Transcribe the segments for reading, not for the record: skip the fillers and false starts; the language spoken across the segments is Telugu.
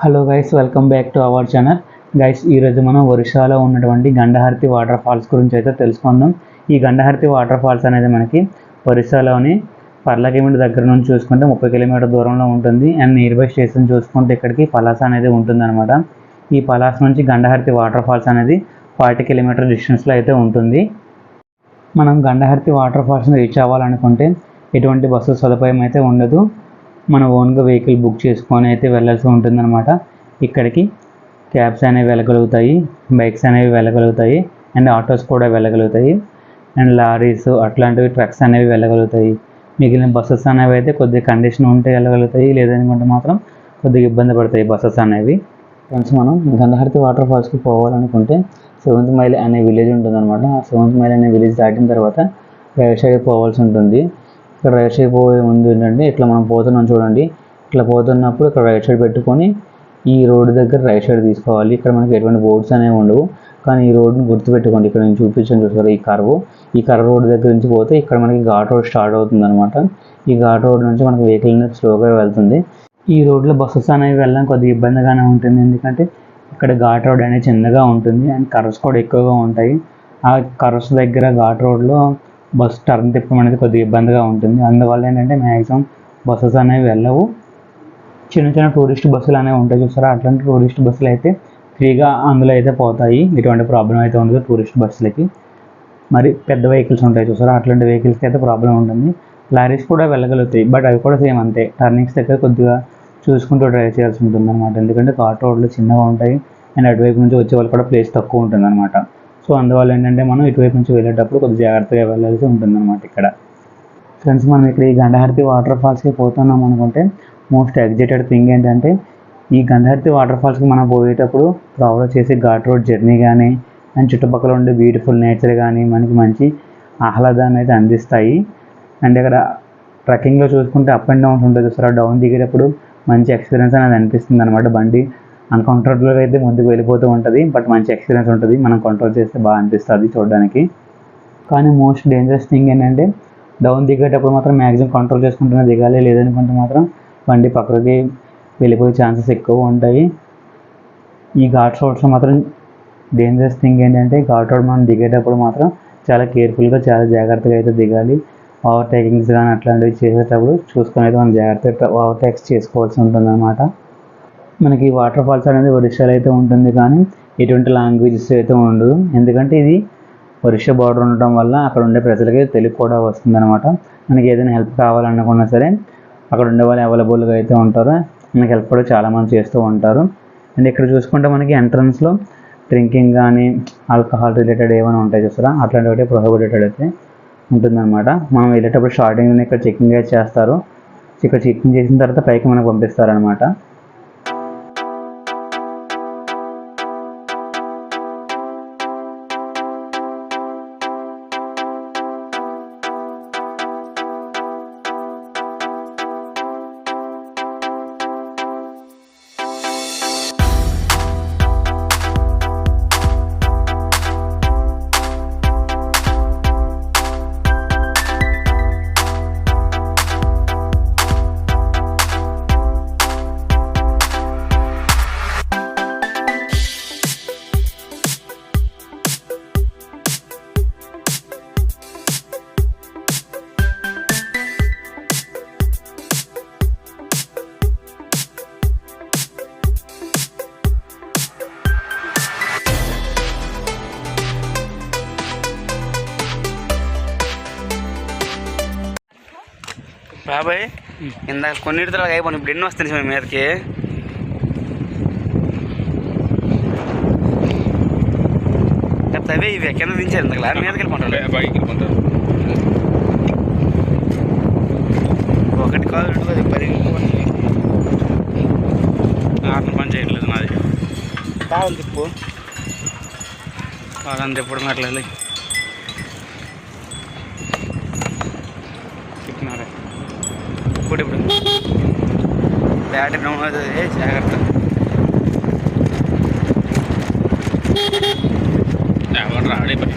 Hello guys, welcome back to our channel. Guys, ఈరోజు మనం ఒరిస్సాలో ఉన్నటువంటి గండహారతి వాటర్ ఫాల్స్ గురించి అయితే తెలుసుకుందాం. ఈ గండహారతి వాటర్ ఫాల్స్ అనేది మనకి ఒరిస్సాలోని పర్లకేముండి దగ్గర నుంచి చూసుకుంటే 30 కిలోమీటర్ దూరంలో ఉంటుంది. అండ్ నియర్ బై స్టేషన్ చూసుకుంటే ఇక్కడికి పలాస అనేది ఉంటుందన్నమాట. ఈ పలాస నుంచి గండహారతి వాటర్ ఫాల్స్ అనేది 40 కిలోమీటర్ డిస్టెన్స్లో అయితే ఉంటుంది. మనం గండహారతి వాటర్ ఫాల్స్ని రీచ్ అవ్వాలనుకుంటే ఎటువంటి బస్సు సదుపాయం అయితే ఉండదు. మన ఓన్గా వెహికల్ బుక్ చేసుకొని అయితే వెళ్ళాల్సి ఉంటుందన్నమాట. ఇక్కడికి క్యాబ్స్ అనేవి వెళ్ళగలుగుతాయి, బైక్స్ అనేవి వెళ్ళగలుగుతాయి, అండ్ ఆటోస్ కూడా వెళ్ళగలుగుతాయి, అండ్ లారీస్ అట్లాంటివి ట్రక్స్ అనేవి వెళ్ళగలుగుతాయి. మిగిలిన బస్సెస్ అనేవి అయితే కొద్దిగా కండిషన్ ఉంటే వెళ్ళగలుగుతాయి, లేదనుకుంటే మాత్రం కొద్దిగా ఇబ్బంది పడతాయి బస్సెస్ అనేవి. ఫ్రెండ్స్, మనం గండహారతి వాటర్ ఫాల్స్కి పోవాలనుకుంటే 7th మైల్ అనే విలేజ్ ఉంటుందన్నమాట. ఆ 7th మైల్ అనే విలేజ్ దాటిన తర్వాత రైట్ సైడ్ పోవాల్సి ఉంటుంది. ఇక్కడ రైట్ సైడ్ పోయే ముందు ఏంటంటే ఇట్లా మనం పోతున్నాం చూడండి. ఇట్లా పోతున్నప్పుడు ఇక్కడ రైట్ సైడ్ పెట్టుకొని ఈ రోడ్డు దగ్గర రైట్ సైడ్ తీసుకోవాలి. ఇక్కడ మనకి ఎటువంటి బోర్డ్స్ అనేవి ఉండవు, కానీ ఈ రోడ్ని గుర్తుపెట్టుకోండి. ఇక్కడ నేను చూపించాను చూసారు, ఈ కర్వ్ రోడ్ దగ్గర నుంచి పోతే ఇక్కడ మనకి ఘాట్ రోడ్ స్టార్ట్ అవుతుంది అనమాట. ఈ ఘాట్ రోడ్ నుంచి మనకి వెహికల్ అనేది స్లోగా వెళ్తుంది. ఈ రోడ్లో బస్సెస్ అనేవి వెళ్ళడం కొద్దిగా ఇబ్బందిగానే ఉంటుంది, ఎందుకంటే ఇక్కడ ఘాట్ రోడ్ అనేది చిన్నగా ఉంటుంది అండ్ కర్వ్స్ కూడా ఎక్కువగా ఉంటాయి. ఆ కర్వ్స్ దగ్గర ఘాట్ రోడ్లో బస్ టర్న్ తిప్పడం అనేది కొద్దిగా ఇబ్బందిగా ఉంటుంది. అందువల్ల ఏంటంటే మ్యాక్సిమం బస్సెస్ అనేవి వెళ్ళవు. చిన్న చిన్న టూరిస్ట్ బస్సులు అనేవి ఉంటాయి చూసారా, అట్లాంటి టూరిస్ట్ బస్సులు అయితే ఫ్రీగా అందులో అయితే పోతాయి. ఎటువంటి ప్రాబ్లం అయితే ఉండదు టూరిస్ట్ బస్సులకి. మరి పెద్ద వెహికల్స్ ఉంటాయి చూసారా, అట్లాంటి వెహికల్స్కి అయితే ప్రాబ్లం ఉంటుంది. లారీస్ కూడా వెళ్ళగలుగుతాయి, బట్ అవి కూడా సేమ్ అంతే. టర్నింగ్స్ దగ్గర కొద్దిగా చూసుకుంటూ డ్రైవ్ చేయాల్సి ఉంటుంది అనమాట, ఎందుకంటే ఘాట్ రోడ్లు చిన్నగా ఉంటాయి అండ్ అటువైపు నుంచి వచ్చే వాళ్ళు కూడా ప్లేస్ తక్కువ ఉంటుంది అనమాట. సో అందువల్ల ఏంటంటే మనం ఇటువైపు నుంచి వెళ్ళేటప్పుడు కొద్దిగా జాగ్రత్తగా వెళ్ళాల్సి ఉంటుంది అనమాట. ఇక్కడ ఫ్రెండ్స్, మనం ఇక్కడ ఈ గండహారతి వాటర్ ఫాల్స్కి పోతున్నాం అనుకుంటే మోస్ట్ ఎగ్జైటెడ్ థింగ్ ఏంటంటే ఈ గండహారతి వాటర్ ఫాల్స్కి మనం పోయేటప్పుడు ట్రావెల్ చేసే ఘాట్ రోడ్ జర్నీ కానీ అండ్ చుట్టుపక్కల ఉండే బ్యూటిఫుల్ నేచర్ కానీ మనకి మంచి ఆహ్లాదాన్ని అయితే అందిస్తాయి. అండ్ ఇక్కడ ట్రెక్కింగ్లో చూసుకుంటే అప్ అండ్ డౌన్స్ ఉంటుంది సార్. డౌన్ దిగేటప్పుడు మంచి ఎక్స్పీరియన్స్ అనేది అనిపిస్తుంది అనమాట. బండి అన్కంట్రోల్గా అయితే ముందుకు వెళ్ళిపోతూ ఉంటుంది, బట్ మంచి ఎక్స్పీరియన్స్ ఉంటుంది. మనం కంట్రోల్ చేస్తే బాగా అనిపిస్తుంది చూడడానికి. కానీ మోస్ట్ డేంజరస్ థింగ్ ఏంటంటే డౌన్ దిగేటప్పుడు మాత్రం మ్యాక్సిమం కంట్రోల్ చేసుకుంటూనే దిగాలి, లేదనుకుంటే మాత్రం బండి పక్కకి వెళ్ళిపోయే ఛాన్సెస్ ఎక్కువ ఉంటాయి. ఈ ఘాట్ రోడ్స్లో మాత్రం డేంజరస్ థింగ్ ఏంటంటే ఘాట్ రోడ్ మనం దిగేటప్పుడు మాత్రం చాలా కేర్ఫుల్గా చాలా జాగ్రత్తగా అయితే దిగాలి. ఓవర్టేకింగ్స్ కానీ అట్లాంటివి చేసేటప్పుడు చూసుకొని అయితే మనం జాగ్రత్తగా ఓవర్టేక్స్ చేసుకోవాల్సి ఉంటుంది అన్నమాట. మనకి వాటర్ ఫాల్స్ అనేది ఒరిస్సాలో అయితే ఉంటుంది, కానీ ఎటువంటి లాంగ్వేజెస్ అయితే ఉండదు, ఎందుకంటే ఇది ఒరిస్సా బార్డర్ ఉండటం వల్ల అక్కడ ఉండే ప్రజలకి తెలుగు కూడా వస్తుంది అనమాట. మనకి ఏదైనా హెల్ప్ కావాలనుకున్నా సరే అక్కడ ఉండే వాళ్ళు అవైలబుల్గా అయితే ఉంటారు. మనకి హెల్ప్ కూడా చాలామంది చేస్తూ ఉంటారు. అండ్ ఇక్కడ చూసుకుంటే మనకి ఎంట్రన్స్లో డ్రింకింగ్ కానీ ఆల్కహాల్ రిలేటెడ్ ఏమైనా ఉంటాయి చూస్తారా, అట్లాంటివి ప్రొహిబిటెడ్ అయితే ఉంటుందన్నమాట. మనం వెళ్ళేటప్పుడు స్టార్టింగ్లో ఇక్కడ చెకింగ్ అయితే చేస్తారు. ఇక్కడ చెకింగ్ చేసిన తర్వాత పైకి మనకు పంపిస్తారనమాట. బాబాయ్ ఇందాక కొన్నిటితో అయిపోయింది, ఇప్పుడు ఎన్ని వస్తాయి మీ మీదకి? లేకపోతే అవే ఇవి కింద దించారు ఇంతకలా మీదకి వెళ్ళిపోతారు. ఒకటి కాదు 10 ఆటలు పని చేయట్లేదు నాది. కావాలి తిప్పు కాదని తిప్పడం అట్లేదు. తిప్పినారా ఇప్పుడు బ్యాటరీ డౌన్ అవుతుంది, జాగ్రత్త. ఎవరు రాడే పని.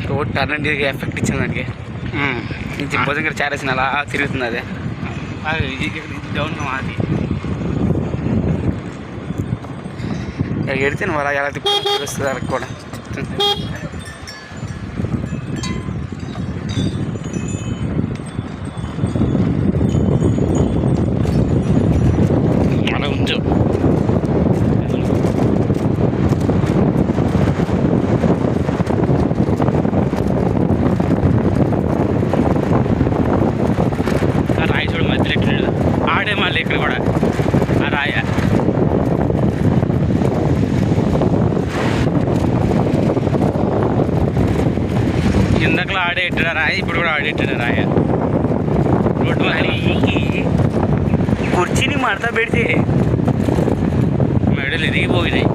రోడ్ టర్న్ ఎఫెక్ట్ ఇచ్చింది దానికి. భుజం గారు చారేసిన అలా తిరుగుతుంది అదే డౌన్ అది ఎడితే నువ్వు అలా ఎలా తెలుస్తుంది వాళ్ళకి కూడా. అలా ఉంచు రాయి చూడు మధ్యలో ఎట్టినాడు ఆడే మళ్ళీ ఇక్కడ కూడా ఆ రాయ ఇందాకలో ఆడే ఎట్టాడు రాయ ఇప్పుడు కూడా ఆడేట్టాడు రాయ రోడ్డు కుర్చీని మడత పెడితే మెడలు ఎదిగిపోయినాయి.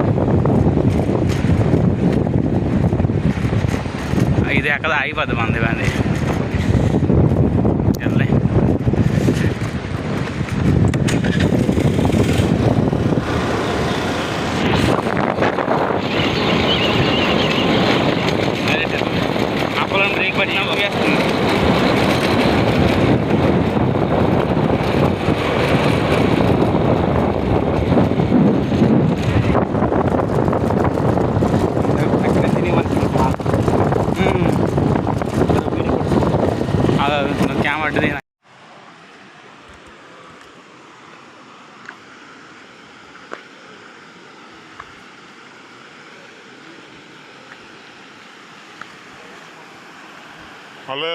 ఇది ఎక్కడ ఆగిపోద్ది మంది మంది వెళ్ళే అప్పలం బ్రేక్ పట్టినా పోయేస్తుంది. క్యామరా అలా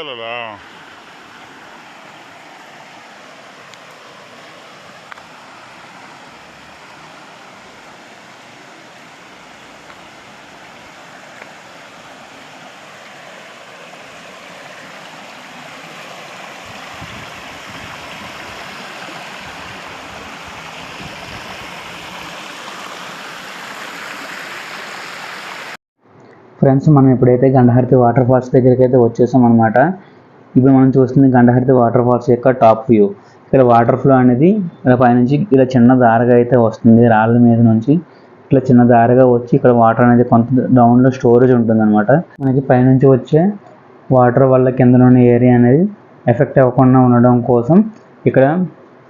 ఫ్రెండ్స్, మనం ఎప్పుడైతే గండహారతి వాటర్ ఫాల్స్ దగ్గరికి అయితే వచ్చేసాం అనమాట. ఇప్పుడు మనం చూస్తుంది గండహారతి వాటర్ ఫాల్స్ యొక్క టాప్ వ్యూ. ఇక్కడ వాటర్ ఫ్లో అనేది ఇలా పైనుంచి ఇలా చిన్న దారగా అయితే వస్తుంది, రాళ్ళ మీద నుంచి ఇట్లా చిన్న దారగా వచ్చి ఇక్కడ వాటర్ అనేది కొంత డౌన్లో స్టోరేజ్ ఉంటుంది అనమాట. మనకి పైనుంచి వచ్చే వాటర్ వల్ల కింద ఉన్న ఏరియా అనేది ఎఫెక్ట్ అవ్వకుండా ఉండడం కోసం ఇక్కడ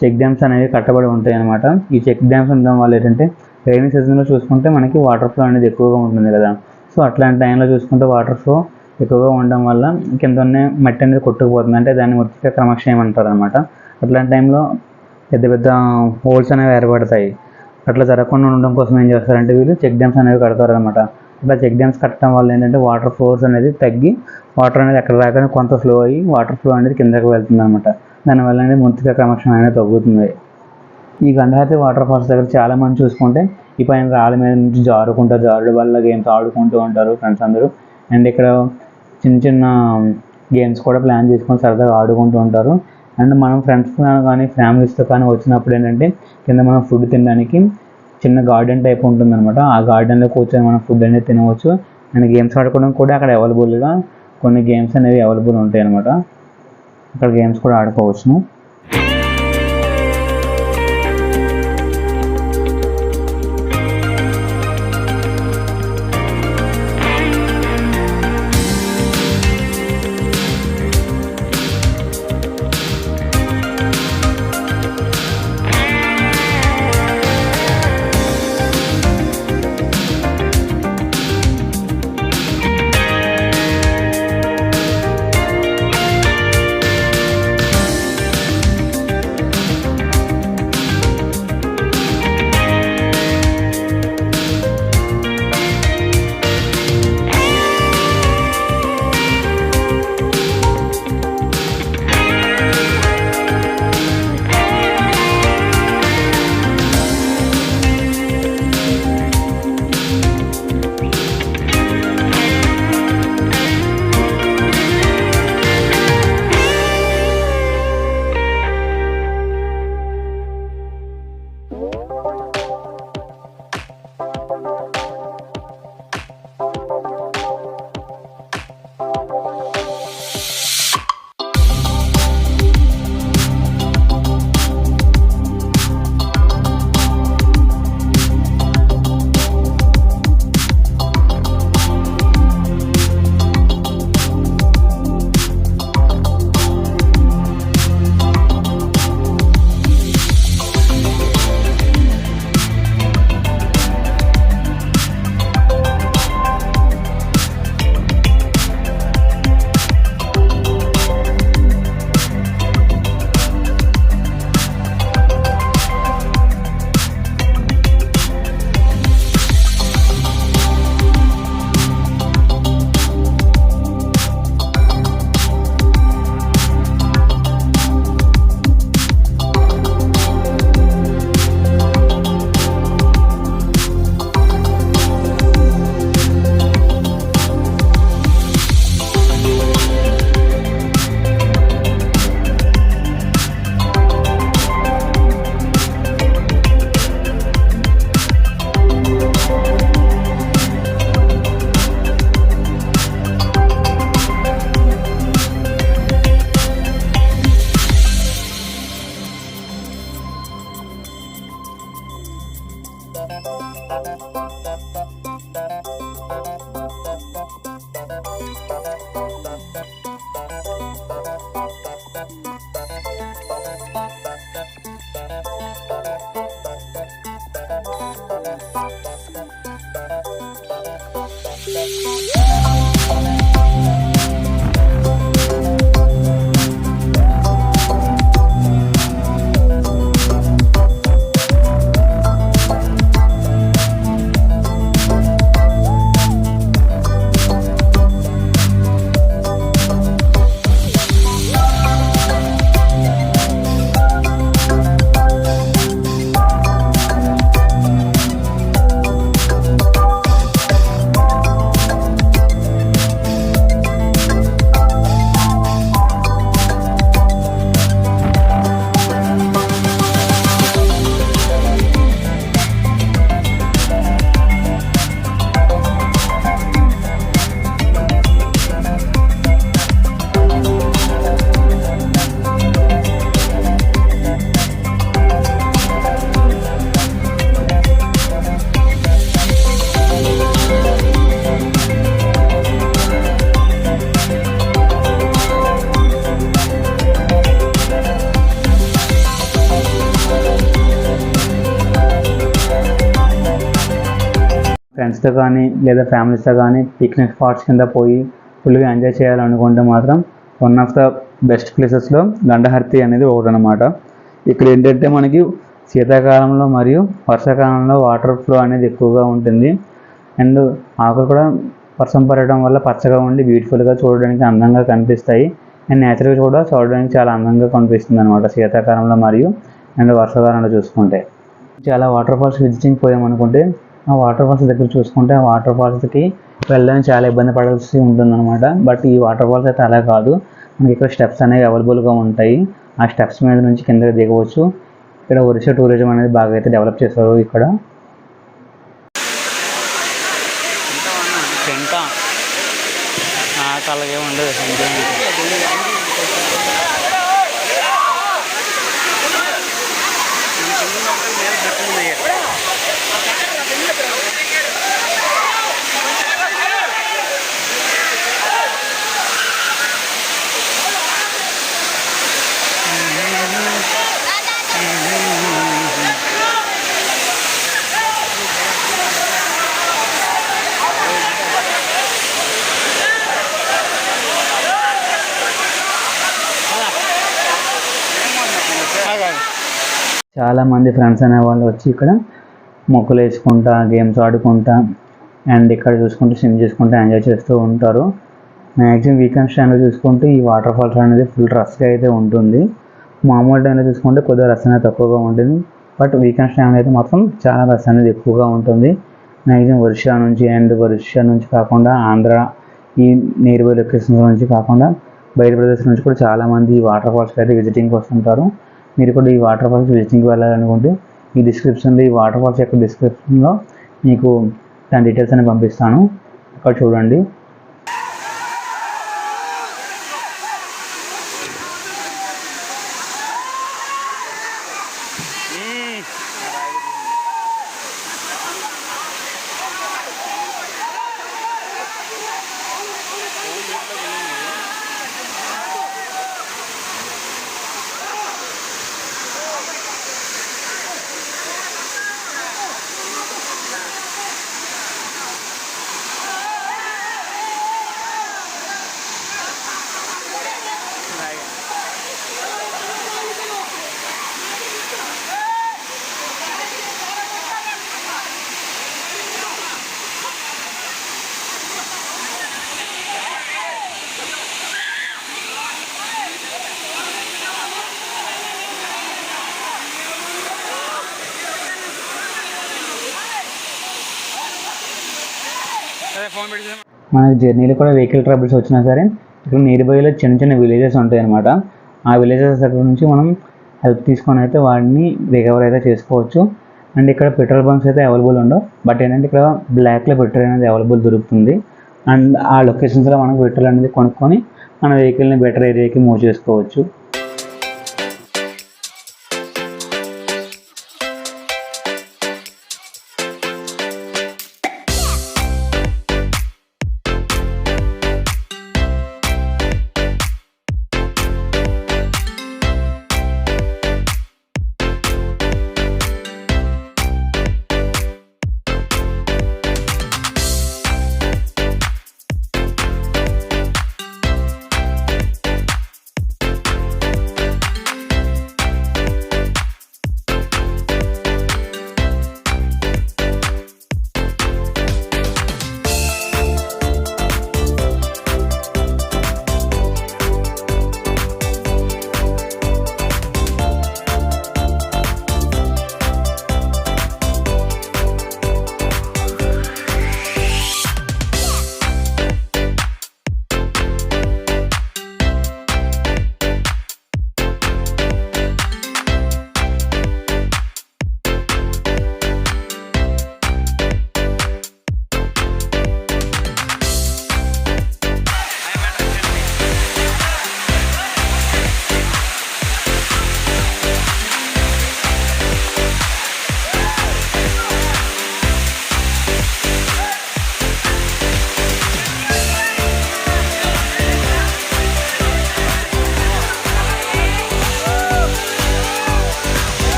చెక్ డ్యామ్స్ అనేవి కట్టబడి ఉంటాయి అనమాట. ఈ చెక్ డ్యామ్స్ ఉండడం వల్ల ఏంటంటే రైనీ సీజన్లో చూసుకుంటే మనకి వాటర్ ఫ్లో అనేది ఎక్కువగా ఉంటుంది కదా. సో అట్లాంటి టైంలో చూసుకుంటే వాటర్ ఫ్లో ఎక్కువగా ఉండడం వల్ల కింద ఉన్న మట్టి అనేది కొట్టుకుపోతుంది, అంటే దాన్ని మృతిక క్రమక్షయం అంటారు అనమాట. అట్లాంటి టైంలో పెద్ద పెద్ద హోల్స్ అనేవి ఏర్పడతాయి. అట్లా జరగకుండా ఉండడం కోసం ఏం చేస్తారంటే వీళ్ళు చెక్ డ్యామ్స్ అనేవి కడతారు అనమాట. అట్లా చెక్ డ్యామ్స్ కట్టడం వల్ల ఏంటంటే వాటర్ ఫ్లోస్ అనేది తగ్గి వాటర్ అనేది ఎక్కడ రాగానే కొంత ఫ్లో అయ్యి వాటర్ ఫ్లో అనేది కిందకి వెళ్తుంది అనమాట. దానివల్ల అనేది మృతిక క్రమక్షయం అనేది తగ్గుతుంది. ఈ గండహారతి వాటర్ ఫాల్స్ దగ్గర చాలామంది చూసుకుంటే ఈ పైన రాళ్ళ మీద నుంచి జారుడు వల్ల గేమ్స్ ఆడుకుంటూ ఉంటారు ఫ్రెండ్స్ అందరూ. అండ్ ఇక్కడ చిన్న చిన్న గేమ్స్ కూడా ప్లాన్ చేసుకొని సరదాగా ఆడుకుంటూ ఉంటారు. అండ్ మనం ఫ్రెండ్స్ కానీ ఫ్యామిలీస్తో కానీ వచ్చినప్పుడు ఏంటంటే కింద మనం ఫుడ్ తినడానికి చిన్న గార్డెన్ టైప్ ఉంటుంది అనమాట. ఆ గార్డెన్లో కూర్చొని మనం ఫుడ్ అనేది తినవచ్చు. అండ్ గేమ్స్ ఆడుకోవడం కూడా అక్కడ అవైలబుల్గా కొన్ని గేమ్స్ అనేవి అవైలబుల్ ఉంటాయి అనమాట. అక్కడ గేమ్స్ కూడా ఆడుకోవచ్చు. ఫ్రెండ్స్తో కానీ లేదా ఫ్యామిలీస్తో కానీ పిక్నిక్ స్పాట్స్ కింద పోయి ఫుల్గా ఎంజాయ్ చేయాలనుకుంటే మాత్రం వన్ ఆఫ్ ద బెస్ట్ ప్లేసెస్లో గండహర్తి అనేది ఒకటి అనమాట. ఇక్కడ ఏంటంటే మనకి శీతాకాలంలో మరియు వర్షాకాలంలో వాటర్ ఫ్లో అనేది ఎక్కువగా ఉంటుంది. అండ్ ఆకులు కూడా వర్షం పడడం వల్ల పచ్చగా ఉండి బ్యూటిఫుల్గా చూడడానికి అందంగా కనిపిస్తాయి. అండ్ నేచర్గా కూడా చూడడానికి చాలా అందంగా కనిపిస్తుంది అనమాట శీతాకాలంలో మరియు అండ్ వర్షాకాలంలో చూసుకుంటే. చాలా వాటర్ ఫాల్స్ విజిటింగ్ పోయామనుకుంటే ఆ వాటర్ ఫాల్స్ దగ్గర చూసుకుంటే ఆ వాటర్ ఫాల్స్కి వెళ్ళడానికి చాలా ఇబ్బంది పడాల్సి ఉంటుందన్నమాట. బట్ ఈ వాటర్ ఫాల్స్ అయితే అలా కాదు, మనకి ఇక్కడ స్టెప్స్ అనేవి అవైలబుల్గా ఉంటాయి. ఆ స్టెప్స్ మీద నుంచి కిందకి దిగవచ్చు. ఇక్కడ ఒరిస్సా టూరిజం అనేది బాగా అయితే డెవలప్ చేశారు ఇక్కడ. అలాగే ఉండదు. చాలామంది ఫ్రెండ్స్ అనే వాళ్ళు వచ్చి ఇక్కడ మొక్కలు వేసుకుంటా, గేమ్స్ ఆడుకుంటా అండ్ ఇక్కడ చూసుకుంటూ స్విమ్ చేసుకుంటూ ఎంజాయ్ చేస్తూ ఉంటారు. మ్యాక్సిమం వీకెండ్స్ టైంలో చూసుకుంటే ఈ వాటర్ ఫాల్స్ అనేది ఫుల్ రష్గా అయితే ఉంటుంది. మామూలు టైంలో చూసుకుంటే కొద్దిగా రష్ అనేది తక్కువగా ఉంటుంది. బట్ వీకెండ్స్ టైంలో అయితే మాత్రం చాలా రష్ అనేది ఎక్కువగా ఉంటుంది. మ్యాక్సిమం ఒరిస్సా నుంచి కాకుండా ఆంధ్ర ఈ నియర్ బై లొకేషన్స్ నుంచి కాకుండా బయట ప్రదేశం నుంచి కూడా చాలామంది ఈ వాటర్ ఫాల్స్కి అయితే విజిటింగ్కి వస్తుంటారు. మీరు కూడా ఈ వాటర్ ఫాల్స్ విజిటింగ్కి వెళ్ళాలనుకుంటే ఈ డిస్క్రిప్షన్లో ఈ వాటర్ ఫాల్స్ యొక్క డిస్క్రిప్షన్లో మీకు దాని డీటెయిల్స్ అని పంపిస్తాను, అక్కడ చూడండి. మనకి జర్నీలో కూడా వెహికల్ ట్రబుల్స్ వచ్చినా సరే ఇక్కడ నియర్ బైలో చిన్న చిన్న విలేజెస్ ఉంటాయి అన్నమాట. ఆ విలేజెస్ దగ్గర నుంచి మనం హెల్ప్ తీసుకొని అయితే వాడిని రికవర్ అయితే చేసుకోవచ్చు. అండ్ ఇక్కడ పెట్రోల్ బంక్స్ అయితే అవైలబుల్ ఉండవు. బట్ ఏంటంటే ఇక్కడ బ్లాక్లో పెట్రోల్ అనేది అవైలబుల్ దొరుకుతుంది. అండ్ ఆ లొకేషన్స్లో మనకు పెట్రోల్ అనేది కొనుక్కొని మన వెహికల్ని బెటర్ ఏరియాకి మూవ్ చేసుకోవచ్చు.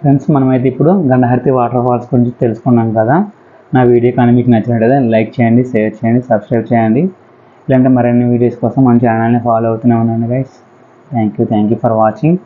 ఫ్రెండ్స్, మనమైతే ఇప్పుడు గండహారతి వాటర్ ఫాల్స్ గురించి తెలుసుకున్నాం కదా. నా వీడియో కానీ మీకు నచ్చినట్లయితే లైక్ చేయండి, షేర్ చేయండి, సబ్స్క్రైబ్ చేయండి. ఇలాంటి మరిన్ని వీడియోస్ కోసం మన ఛానల్ని ఫాలో అవుతూనే ఉండండి guys. Thank you for watching.